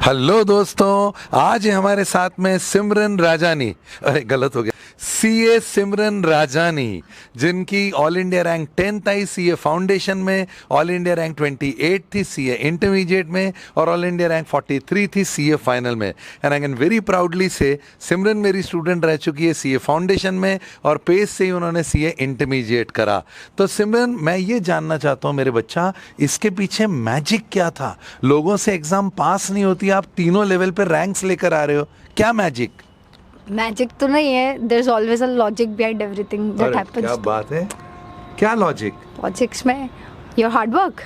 Hello दोस्तों, आज है हमारे साथ में सिमरन राजानी, अरे गलत हो गया, सीए सिमरन राजानी, जिनकी ऑल इंडिया रैंक 10th आई सीए फाउंडेशन में, ऑल इंडिया रैंक 28 थी सीए इंटरमीडिएट में और ऑल इंडिया रैंक 43 थी सीए फाइनल में। And I can very proudly say Simran मेरी स्टूडेंट रह चुकी है सीए फाउंडेशन में और पेस से ही उन्होंने सीए इंटरमीडिएट करा। तो सिमरन, मैं ये जानना चाहता हूँ मेरे बच्चा, इसके पीछे मैजिक क्या था? लोगों से एग्जाम पास नहीं होती, आप तीनों लेवल पे रैंक्स लेकर आ रहे हो, क्या मैजिक? मैजिक तो नहीं है, there is always a logic behind everything that happens. क्या बात है, क्या लॉजिक? लॉजिक्स में your hard work,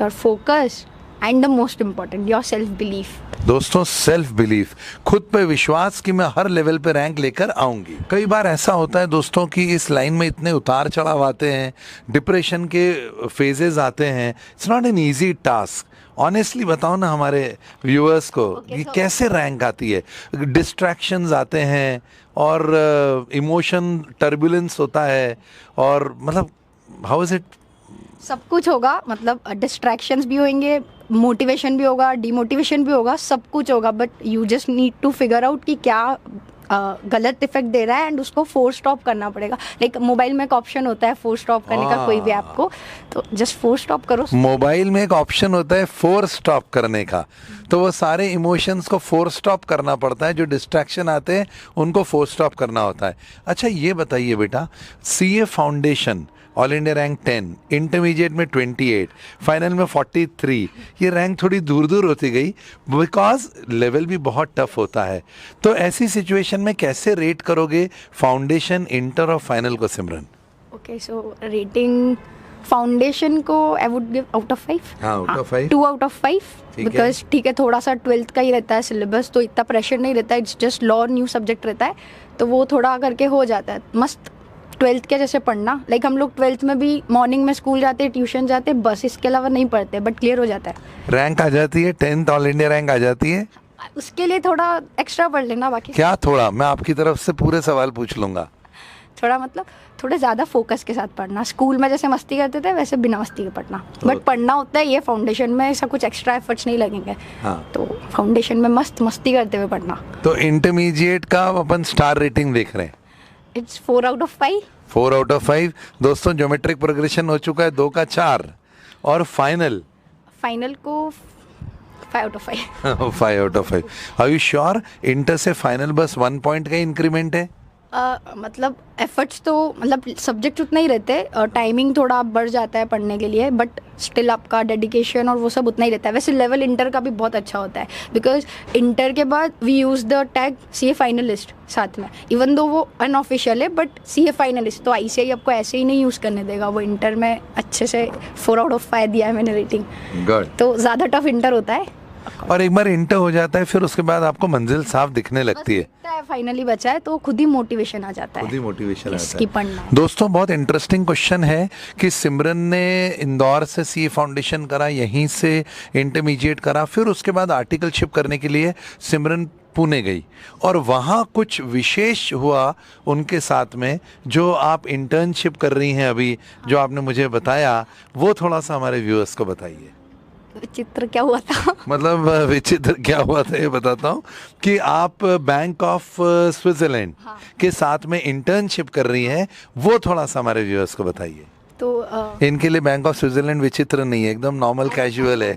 your focus and the most important your self belief. दोस्तों, सेल्फ बिलीफ, खुद पे विश्वास कि मैं हर लेवल पे रैंक लेकर आऊंगी। कई बार ऐसा होता है दोस्तों कि इस लाइन में इतने उतार चढ़ाव आते हैं, डिप्रेशन के फेजेस आते हैं, it's not an easy task. Honestly बताओ ना हमारे व्यूअर्स को कि कैसे रैंक आती है? डिस्ट्रैक्शंस आते हैं और इमोशन टर्बुलेंस होता है और मतलब हाउ इज इट? सब कुछ होगा, मतलब डिस्ट्रैक्शंस भी होंगे, मोटिवेशन भी होगा, डिमोटिवेशन भी होगा, सब कुछ होगा, but you just need to figure out कि क्या गलत इफेक्ट दे रहा है एंड उसको फोर्स स्टॉप करना पड़ेगा। लाइक मोबाइल में एक ऑप्शन होता है फोर्स स्टॉप करने का, कोई भी ऐप को, तो जस्ट फोर्स स्टॉप करो। मोबाइल में एक ऑप्शन होता है फोर्स स्टॉप करने का, तो वो सारे इमोशंस को फोर्स स्टॉप करना पड़ता है, जो डिस्ट्रैक्शन आते हैं उनको फोर्स स्टॉप करना होता है। अच्छा, ये बताइए बेटा, CA foundation all India rank 10, intermediate में 28, फाइनल में 43, ये रैंक थोड़ी दूर दूर होती गई बिकॉज लेवल भी बहुत टफ होता है। तो ऐसी सिचुएशन में कैसे रेट करोगे फाउंडेशन, इंटर और फाइनल को सिमरन? ओके, सो रेटिंग फाउंडेशन को I would give out of 5। हाँ, out of 5, 2 out of 5, because ठीक है, थोड़ा सा 12th का ही रहता है सिलेबस, तो इतना प्रेशर नहीं रहता है, it's just law new subject रहता है, तो वो थोड़ा करके हो जाता है। मस्त 12th के जैसे पढ़ना, लाइक हम लोग 12th में भी मॉर्निंग में स्कूल जाते, ट्यूशन जाते, बस इसके अलावा नहीं पढ़ते, बट क्लियर हो जाता है। रैंक आ जाती है 10th ऑल इंडिया रैंक आ जाती है, उसके लिए थोड़ा एक्स्ट्रा पढ़ लेना। बाकी क्या थोड़ा? मैं आपकी तरफ से पूरे सवाल पूछ लूंगा। थोड़ा मतलब थोड़ा ज़्यादा फोकस के साथ पढ़ना, स्कूल में जैसे मस्ती करते थे वैसे बिना मस्ती के पढ़ना, बट पढ़ना होता है। ये फाउंडेशन में ऐसा कुछ एक्स्ट्रा एफर्ट्स नहीं लगेंगे। हाँ। तो फाउंडेशन में मस्त मस्ती करते हुए पढ़ना। तो इंटरमीडिएट का अपन स्टार रेटिंग देख रहे हैं, it's 4 out of 5। 4 out of 5। दोस्तों, ज्योमेट्रिक प्रोग्रेशन हो चुका है 2 का 4 और फाइनल को 5 out of 5। 5 out of 5। Are you sure? Inter से फाइनल बस 1 पॉइंट का इंक्रीमेंट है? मतलब एफर्ट्स तो मतलब सब्जेक्ट उतना ही रहते हैं, टाइमिंग थोड़ा बढ़ जाता है पढ़ने के लिए, बट स्टिल आपका डेडिकेशन और वो सब उतना ही रहता है। वैसे लेवल इंटर का भी बहुत अच्छा होता है, बिकॉज इंटर के बाद we use the tag CA finalist साथ में, इवन दो वो अनऑफिशियल है, बट सीए फाइनलिस्ट तो आईसीआई आपको ऐसे ही नहीं यूज़ करने देगा। वो इंटर में अच्छे से 4 आउट ऑफ 5 दिया है मैंने रेटिंग, तो ज़्यादा टफ इंटर होता है। और एक बार इंटर हो जाता है फिर उसके बाद आपको मंजिल साफ दिखने लगती है। फाइनली बचा है तो खुद ही मोटिवेशन आ जाता है, खुद ही मोटिवेशन आता है पढ़ना। दोस्तों, बहुत इंटरेस्टिंग क्वेश्चन है कि सिमरन ने इंदौर से सीए फाउंडेशन करा, यहीं से इंटरमीडिएट करा, फिर उसके बाद आर्टिकलशिप करने के लिए सिमरन पुणे गई और वहाँ कुछ विशेष हुआ उनके साथ में, जो आप इंटर्नशिप कर रही हैं अभी, जो आपने मुझे बताया, वो थोड़ा सा हमारे व्यूअर्स को बताइए। विचित्र क्या हुआ था? मतलब विचित्र क्या हुआ था ये बताता हूँ कि आप बैंक ऑफ स्विट्जरलैंड के साथ में इंटर्नशिप कर रही हैं, वो थोड़ा सा हमारे व्यूअर्स को बताइए। तो इनके लिए बैंक ऑफ स्विट्जरलैंड विचित्र नहीं है, एकदम नॉर्मल कैजुअल है।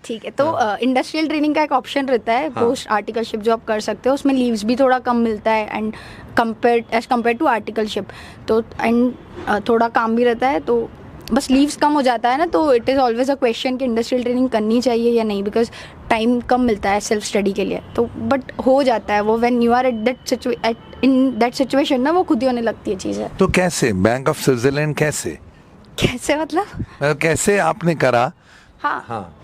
ठीक है, तो इंडस्ट्रियल ट्रेनिंग का एक ऑप्शन रहता है, पोस्ट आर्टिकलशिप जो आप कर सकते हो, उसमें लीव्स भी थोड़ा कम मिलता है एंड कंपेयर टू आर्टिकलशिप, तो एंड थोड़ा काम भी रहता है, तो बस लीव्स कम हो जाता है ना, तो it is always a question कि इंडस्ट्रियल ट्रेनिंग करनी चाहिए या नहीं, बिकॉज टाइम कम मिलता है सेल्फ स्टडी के लिए, तो बट हो जाता है वो, when you are in that situation ना, वो खुद ही होने लगती है चीज़ें। तो कैसे बैंक ऑफ स्विट्जरलैंड कैसे मतलब कैसे आपने करा? हाँ,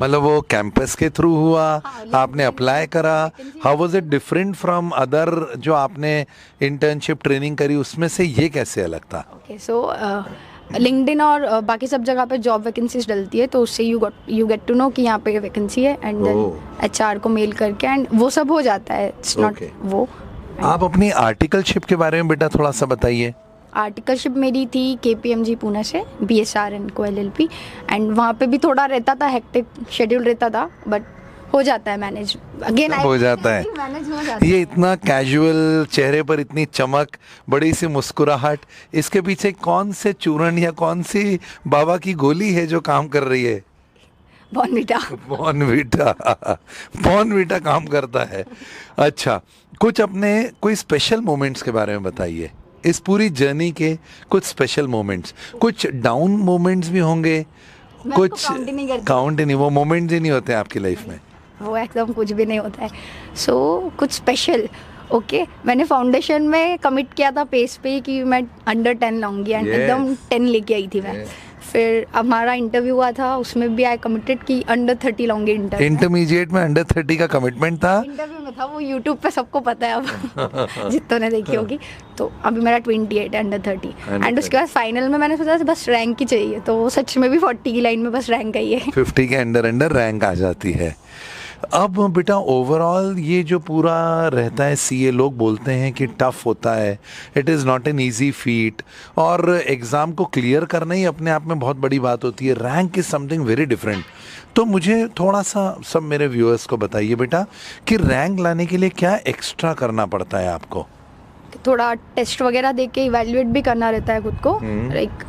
मतलब वो कैंपस के थ्रू हुआ? आपने अप्लाई करा? How was it different from other जो आपने इंटर्नशिप ट्रेनिंग करी, उसमें से ये कैसे अलग था? ओके, सो लिंक्डइन और बाकी सब जगह पे जॉब वैकेंसीज डलती है, तो उससे यू गेट टू नो कि यहाँ पे वैकेंसी है, एंड देन एचआर को मेल करके एंड वो सब हो जाता है। इट्स नॉट वो। आप अपनी आर्टिकलशिप के बारे में बेटा थोड़ा सा बताइए। आर्टिकलशिप मेरी थी KPMG पुणे से, BSR को LLP, एंड वहाँ पे भी थोड़ा रहता था, हेक्टिक शेड्यूल रहता था, बट हो जाता है मैनेज, अगेन हो जाता है। मैनेज हो जाता ये है। इतना कैजुअल, चेहरे पर इतनी चमक, बड़ी सी मुस्कुराहट, इसके पीछे कौन से चूर्ण या कौन सी बाबा की गोली है जो काम कर रही है? बॉर्नविटा। बॉर्नविटा। बॉर्नविटा काम करता है। अच्छा, कुछ अपने कोई स्पेशल मोमेंट्स के बारे में बताइए, इस पूरी जर्नी के कुछ स्पेशल मोमेंट्स। कुछ डाउन मोमेंट्स भी होंगे, मैं कुछ उसको count ही नहीं करती। काउंट ही नहीं, वो मोमेंट्स ही नहीं होते आपकी लाइफ में। वो एकदम कुछ भी नहीं होता है। सो कुछ स्पेशल, ओके, मैंने फाउंडेशन में कमिट किया था पेस पे कि मैं अंडर 10 लाऊंगी एंड Yes. एकदम 10 लेके आई थी मैं। Yes. फिर हमारा इंटरव्यू हुआ था, उसमें भी आई कमिटेड कि अंडर 30 लाऊंगी इंटरमीडिएट में अंडर 30 का कमिटमेंट था। इंटरव्यू में था, वो यूट्यूब पे सबको पता है अब जितनों ने देखी होगी। तो अभी मेरा 28 है, अंडर 30। एंड उसके बाद फाइनल में मैंने सोचा बस रैंक ही चाहिए, तो वो सच में भी 40 की लाइन में बस रैंक आई है। 50 के अंडर अंडर रैंक आ जाती है। अब बेटा ओवरऑल ये जो पूरा रहता है सीए, लोग बोलते हैं कि टफ होता है, it is not an easy feet, और एग्ज़ाम को क्लियर करना ही अपने आप में बहुत बड़ी बात होती है। Rank is something very different. तो मुझे थोड़ा सा सब मेरे व्यूअर्स को बताइए बेटा कि रैंक लाने के लिए क्या एक्स्ट्रा करना पड़ता है आपको? थोड़ा टेस्ट वगैरह दे के इवेल्युएट भी करना रहता है खुद को। लाइक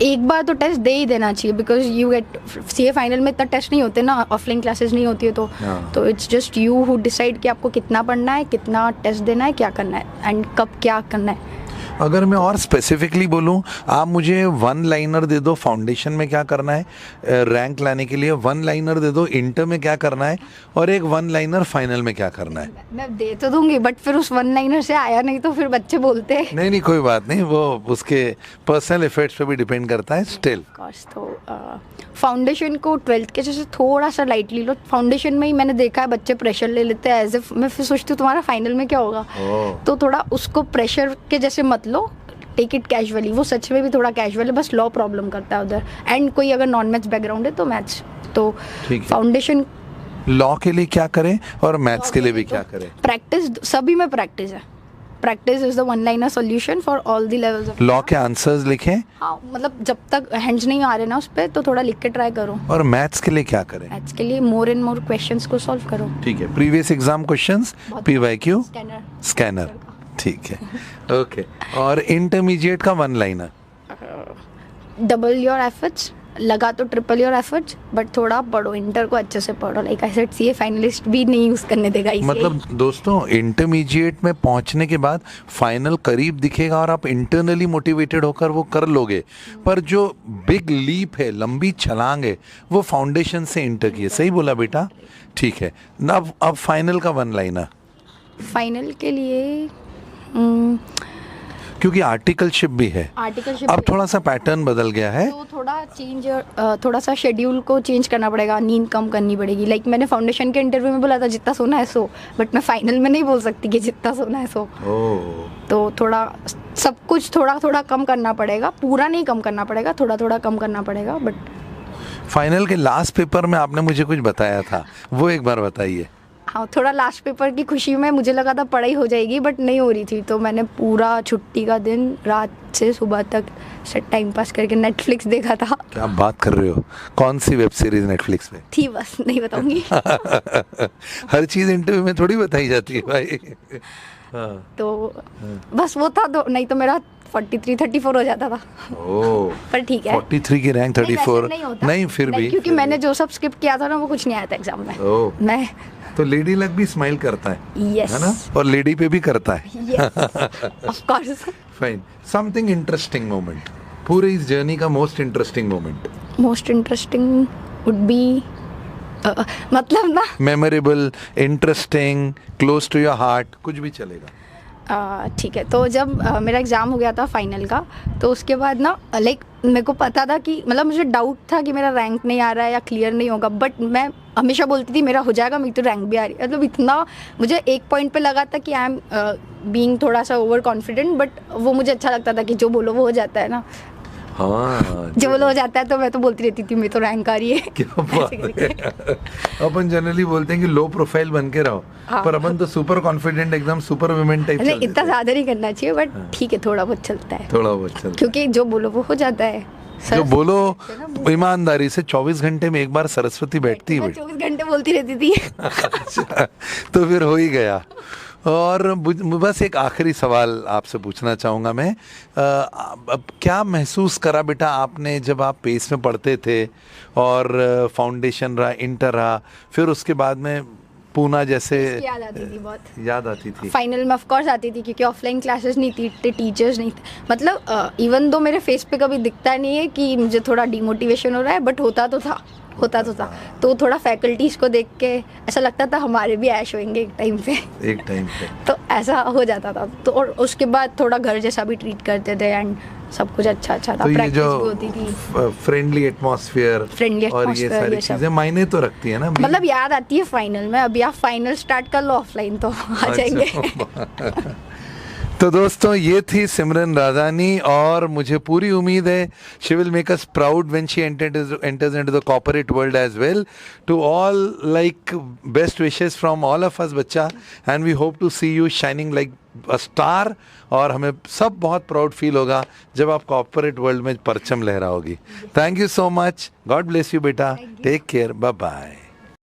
एक बार तो टेस्ट दे ही देना चाहिए, because you get CA final में इतना टेस्ट नहीं होते ना, ऑफलाइन क्लासेस नहीं होती है, तो it's just you who decide कि आपको कितना पढ़ना है, कितना टेस्ट देना है, क्या करना है एंड कब क्या करना है। अगर मैं और स्पेसिफिकली बोलूं, आप मुझे वन लाइनर दे दो फाउंडेशन में क्या करना है रैंक लाने के लिए, वन लाइनर दे दो इंटर में क्या करना है, और एक वन लाइनर फाइनल में क्या करना है। मैं दे तो दूंगी, बट फिर उस वन लाइनर से आया नहीं तो फिर बच्चे बोलते हैं। नहीं कोई बात नहीं, वो उसके पर्सनल इफेक्ट्स पे भी डिपेंड करता है स्टिल। तो फाउंडेशन को 12th के जैसे थोड़ा सा लाइटली लो। फाउंडेशन में ही मैंने देखा है बच्चे प्रेशर ले लेते हैं, एज इफ मैं फिर सोचती हूँ तुम्हारा फाइनल में क्या होगा। तो थोड़ा उसको प्रेशर के जैसे मत लो, टेक इट कैजुअली। वो सच में भी थोड़ा कैजुअल है, बस लॉ प्रॉब्लम करता है उधर, एंड कोई अगर नॉन मैथ्स बैकग्राउंड है तो मैथ्स। तो फाउंडेशन लॉ के लिए क्या करें और मैथ्स के लिए भी क्या करें? प्रैक्टिस, सभी में प्रैक्टिस है। Practice is the one liner solution for all the levels of law के आंसर्स लिखें। हाँ, मतलब जब तक हैंड्स नहीं आ रहे ना उस पर, तो थोड़ा लिख के ट्राई करो। और मैथ्स के लिए क्या करें? मैथ्स के लिए मोर एंड मोर क्वेश्चंस को सॉल्व करो। ठीक है, previous exam questions, PYQ, scanner. ठीक है, ओके। और इंटरमीडिएट का one liner? Double your efforts, लगा तो ट्रिपल योर एफर्ट्स, बट थोड़ा पढ़ो, इंटर को अच्छे से पढ़ो। Like I said, CA finalist भी नहीं यूज करने देगा इसे। मतलब दोस्तों, इंटरमीडिएट में पहुंचने के बाद फाइनल करीब दिखेगा और आप इंटरनली मोटिवेटेड होकर वो कर लोगे, पर जो बिग लीप है, लंबी छलांग है, वो फाउंडेशन से इंटर की है। सही बोला बेटा? ठीक है ना। अब फाइनल का वन लाइनर? फाइनल के लिए क्योंकि आर्टिकलशिप भी है, आर्टिकलशिप अब थोड़ा सा पैटर्न बदल गया है, तो थोड़ा चेंज, थोड़ा सा शेड्यूल को चेंज करना पड़ेगा, नींद कम करनी पड़ेगी। लाइक मैंने फाउंडेशन के इंटरव्यू में बोला था जितना सोना है सो, बट मैं फाइनल में नहीं बोल सकती कि जितना सोना है सो। तो थोड़ा सब कुछ थोड़ा थोड़ा कम करना पड़ेगा, पूरा नहीं कम करना पड़ेगा, थोड़ा थोड़ा कम करना पड़ेगा। बट फाइनल के लास्ट पेपर में आपने मुझे कुछ बताया था, वो एक बार बताइए। हाँ, थोड़ा लास्ट पेपर की खुशी में मुझे लगा था पढ़ाई हो जाएगी, बट नहीं हो रही थी, तो मैंने पूरा छुट्टी का दिन रात से सुबह तक से टाइम पास करके नेटफ्लिक्स देखा था। क्या बात कर रहे हो? कौन सी वेब सीरीज नेटफ्लिक्स पे थी? बस नहीं बताऊंगी। हर चीज इंटरव्यू में थोड़ी बताई जाती है भाई। तो बस वो था, तो नहीं तो मेरा 43-34 हो जाता था। पर ठीक है, 43 की रैंक 34 नहीं, फिर भी क्योंकि मैंने जो सब स्किप किया था ना, वो कुछ नहीं आया था एग्जाम में। मैं तो लेडी लक भी स्माइल करता है, yes. है ना? और लेडी पे भी करता है, yes, of course. Fine. Something interesting moment, पूरे इस जर्नी का most interesting moment? Most interesting would be मतलब ना, memorable, interesting, close to your heart, कुछ भी चलेगा। ठीक है। तो जब मेरा एग्ज़ाम हो गया था फाइनल का, तो उसके बाद ना लाइक मेरे को पता था कि मतलब मुझे डाउट था कि मेरा रैंक नहीं आ रहा है या क्लियर नहीं होगा, बट मैं हमेशा बोलती थी मेरा हो जाएगा, मेरी तो रैंक भी आ रही है। मतलब इतना मुझे एक पॉइंट पे लगा था कि आई एम बीइंग थोड़ा सा ओवर कॉन्फिडेंट, बट वो मुझे अच्छा लगता था कि जो बोलो वो हो जाता है ना। हाँ, जो बोलो हो जाता है, तो मैं तो बोलती रहती थी मेरी तो रैंक आ रही है। क्या बात है। अपन जनरली बोलते हैं कि लो प्रोफाइल बन के रहो, हाँ। पर अपन तो सुपर कॉन्फिडेंट, एकदम सुपर वुमेन टाइप। नहीं, इतना ज़्यादा नहीं करना चाहिए, बट ठीक है, थोड़ा बहुत चलता है, थोड़ा बहुत चलता है, क्योंकि जो बोलो वो हो जाता है। जो बोलो ईमानदारी से 24 घंटे में एक बार सरस्वती बैठती है 24 घंटे बोलती रहती थी। अच्छा, तो फिर हो ही गया। और बस एक आखिरी सवाल आपसे पूछना चाहूँगा मैं, अब क्या महसूस करा बेटा आपने जब आप पेस में पढ़ते थे और फाउंडेशन रहा, इंटर रहा, फिर उसके बाद में पूना जैसे याद आती थी, बहुत याद आती थी? फाइनल में ऑफ कोर्स आती थी, क्योंकि ऑफलाइन क्लासेस नहीं थी, टीचर्स नहीं थे। मतलब इवन दो मेरे फेस पे कभी दिखता नहीं है कि मुझे थोड़ा डिमोटिवेशन हो रहा है, बट होता तो था। तो थोड़ा फैकल्टीज को देख के ऐसा लगता था हमारे भी ऐश होंगे एक टाइम पे। तो ऐसा हो जाता था। तो और उसके बाद थोड़ा घर जैसा भी ट्रीट करते थे एंड सब कुछ अच्छा था। तो ये जो भी होती थी, फ्रेंडली एटमॉस्फेयर और ये सारी चीजें मायने तो रखती है ना। मतलब याद आती है फाइनल में। अभी आप फाइनल स्टार्ट कर लो ऑफलाइन तो आ जाएंगे। तो दोस्तों ये थी सिमरन राजानी, और मुझे पूरी उम्मीद है she will make us proud when she enters into the corporate world as well. To all, like, best wishes from all of us बच्चा, and we hope to see you shining like a star. और हमें सब बहुत proud feel होगा जब आप corporate world में परचम लहराओगी। Thank you so much, God bless you बेटा, टेक केयर, बाय बाय।